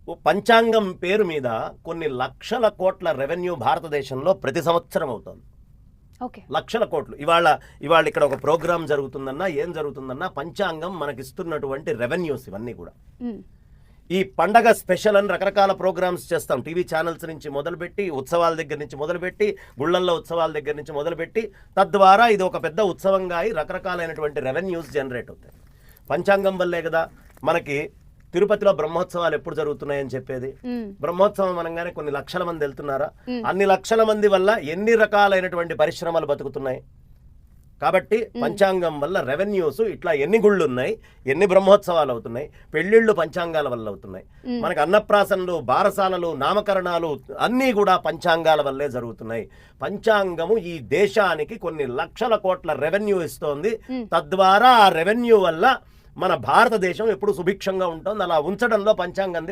పంచాంగం పేరు మీద కొన్ని లక్షల కోట్ల రెవెన్యూ భారతదేశంలో ప్రతి సంవత్సరం అవుతుంది. లక్షల కోట్లు. ఇవాళ ఇక్కడ ఒక ప్రోగ్రామ్ జరుగుతుందన్నా ఏం జరుగుతుందన్నా పంచాంగం మనకిస్తున్నటువంటి రెవెన్యూస్ ఇవన్నీ కూడా. ఈ పండగ స్పెషల్ అని రకరకాల ప్రోగ్రామ్స్ చేస్తాం. టీవీ ఛానల్స్ నుంచి మొదలుపెట్టి, ఉత్సవాల దగ్గర నుంచి మొదలుపెట్టి, గుళ్ళల్లో ఉత్సవాల దగ్గర నుంచి మొదలుపెట్టి, తద్వారా ఇది ఒక పెద్ద ఉత్సవంగా అయి రకరకాలైనటువంటి రెవెన్యూస్ జనరేట్ అవుతాయి. పంచాంగం వల్లే కదా మనకి తిరుపతిలో బ్రహ్మోత్సవాలు ఎప్పుడు జరుగుతున్నాయని చెప్పేది. బ్రహ్మోత్సవం అనగానే కొన్ని లక్షల మంది వెళ్తున్నారా? అన్ని లక్షల మంది వల్ల ఎన్ని రకాలైనటువంటి పరిశ్రమలు బతుకుతున్నాయి. కాబట్టి పంచాంగం వల్ల రెవెన్యూస్ ఇట్లా ఎన్ని గుళ్ళు ఉన్నాయి, ఎన్ని బ్రహ్మోత్సవాలు అవుతున్నాయి, పెళ్లిళ్ళు పంచాంగాల వల్ల అవుతున్నాయి. మనకు అన్నప్రాసనలు, బారసాలలు, నామకరణాలు అన్నీ కూడా పంచాంగాల వల్లే జరుగుతున్నాయి. పంచాంగము ఈ దేశానికి కొన్ని లక్షల కోట్ల రెవెన్యూ ఇస్తోంది. తద్వారా ఆ రెవెన్యూ వల్ల మన భారతదేశం ఎప్పుడు సుభిక్షంగా ఉంటుంది. అలా ఉంచడంలో పంచాంగం